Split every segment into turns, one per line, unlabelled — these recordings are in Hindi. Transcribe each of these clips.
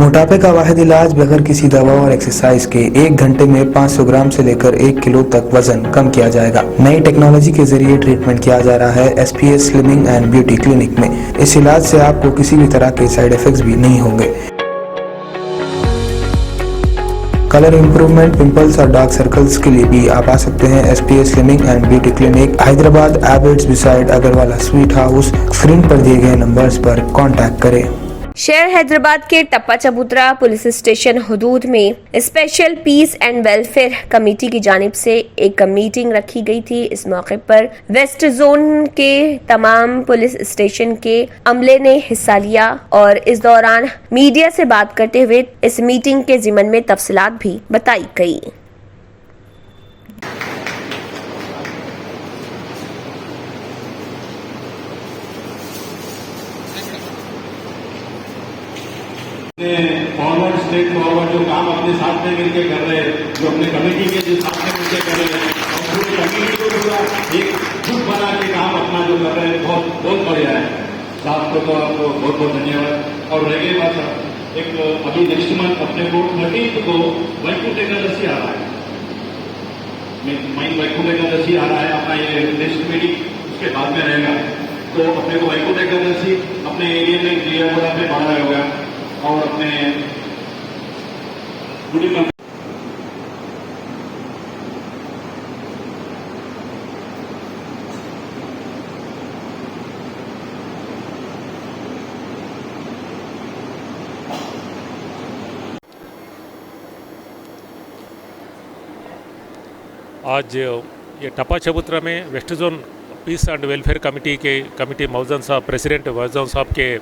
मोटापे का वाहिद इलाज बगैर किसी दवा और एक्सरसाइज के 1 घंटे में 500 ग्राम से लेकर 1 किलो तक वजन कम किया जाएगा। नई टेक्नोलॉजी के जरिए ट्रीटमेंट किया जा रहा है SPS slimming and beauty clinic में। इस इलाज से आपको किसी भी तरह के साइड इफेक्ट्स भी नहीं होंगे। कलर इंप्रूवमेंट, पिंपल्स और डार्क सर्कल्स के लिए भी आप आ सकते हैं SPS slimming and beauty clinic, Hyderabad, Abids beside Agarwala sweet house. Screen पर दिए गए नंबर्स पर कांटेक्ट करें।
शहर हैदराबाद के टप्पा चबूतरा पुलिस स्टेशन हुदूद में special peace and welfare committee की जानिब से एक मीटिंग रखी गई थी। इस मौके पर वेस्ट जोन के तमाम पुलिस स्टेशन के अमले ने हिस्सा लिया और इस दौरान मीडिया से बात करते हुए इस मीटिंग के ज़िमन में तफसीलात भी बताई गई।
फॉरवर्ड स्टेट फॉरवर्ड जो काम अपने साथ में मिलकर कर रहे हैं, जो अपने कमेटी के जो साथ में मिलकर कर रहे हैं और पूरी कमेटी को पूरा एक जुट बना के काम अपना जो कर रहे हैं, बहुत बहुत बढ़िया है। साहब को तो आपको बहुत बहुत धन्यवाद। और रह गई बात, एक अभी नेक्स्ट मंथ अपने को 13 को वैकुंठ एकादशी आ रहा है। वैकुंठ एकादशी आ रहा है, अपना ये नेक्स्ट मीटिंग उसके बाद में रहेगा। तो अपने को वैकुंठ एकादशी अपने एरिया में क्लियर बोर्ड में बढ़ाया होगा और अपने गुड़ी में
आज ये टप्पा चबूतरा में west zone peace and welfare committee के कमेटी मौजन साहब, प्रेसिडेंट मौजन साहब के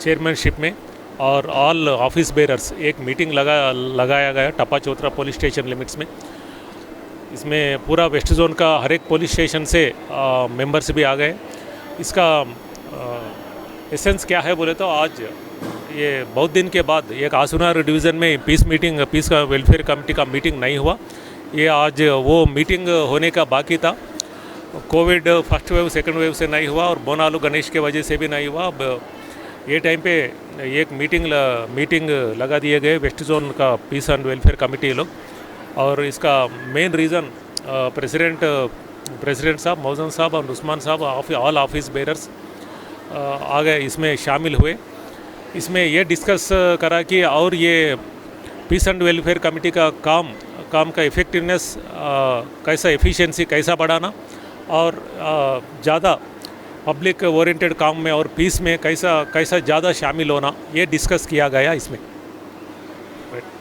चेयरमैनशिप में और ऑल ऑफिस बेरर्स एक मीटिंग लगाया गया टप्पा चबूतरा पुलिस स्टेशन लिमिट्स में। इसमें पूरा वेस्ट जोन का हर एक पुलिस स्टेशन से मेंबर्स भी आ गए। इसका एसेंस क्या है बोले तो आज ये बहुत दिन के बाद एक आसुनार डिवीज़न में पीस का वेलफेयर कमेटी का मीटिंग नहीं हुआ। ये आज वो मीटिंग होने का बाकी था। Covid first wave second wave से नहीं हुआ और बोनालू गणेश के वजह से भी नहीं हुआ। अब ये टाइम पे एक मीटिंग लगा दिए गए वेस्ट जोन का पीस एंड वेलफेयर कमेटी लोग। और इसका मेन रीज़न प्रेसिडेंट साहब, मौजन साहब और उस्मान साहब, ऑल ऑफिस बेरर्स आ गए, इसमें शामिल हुए। इसमें ये डिस्कस करा कि और ये पीस एंड वेलफेयर कमेटी का काम का इफ़ेक्टिवनेस कैसा, एफिशिएंसी कैसा बढ़ाना और ज़्यादा पब्लिक ओरिएंटेड काम में और पीस में कैसा ज़्यादा शामिल होना, ये डिस्कस किया गया इसमें।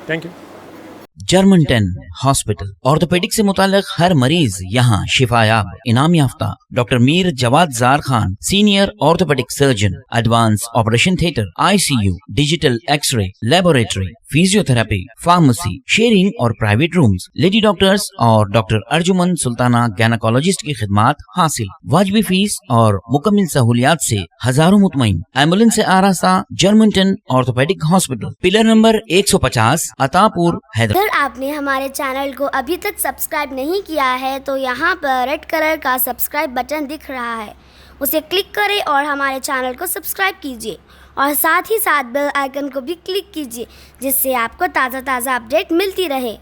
Thank you.
German 10 hospital orthopaedic से मुताल्लिक हर मरीज यहाँ शिफायाब। इनाम याफ्ता doctor Mir Jawad Zar Khan, senior orthopaedic surgeon, advance operation theatre, ICU, digital x-ray, laboratory, physiotherapy, pharmacy, sharing और प्राइवेट रूम्स, लेडी डॉक्टर्स और डॉक्टर अर्जुमन सुल्ताना गैनाकोलॉजिस्ट की खिदमात हासिल। वाजबी फीस और मुकम्मल सहूलियात से हजारों मुतमईन। एम्बुलेंस से आरास्ता German 10 orthopaedic hospital, pillar number 150, Attapur, Hyderabad.
अगर आपने हमारे चैनल को अभी तक सब्सक्राइब नहीं किया है तो यहाँ पर रेड कलर का सब्सक्राइब बटन दिख रहा है, उसे क्लिक करें और हमारे चैनल को सब्सक्राइब कीजिए और साथ ही साथ बेल आइकन को भी क्लिक कीजिए, जिससे आपको ताज़ा अपडेट मिलती रहे।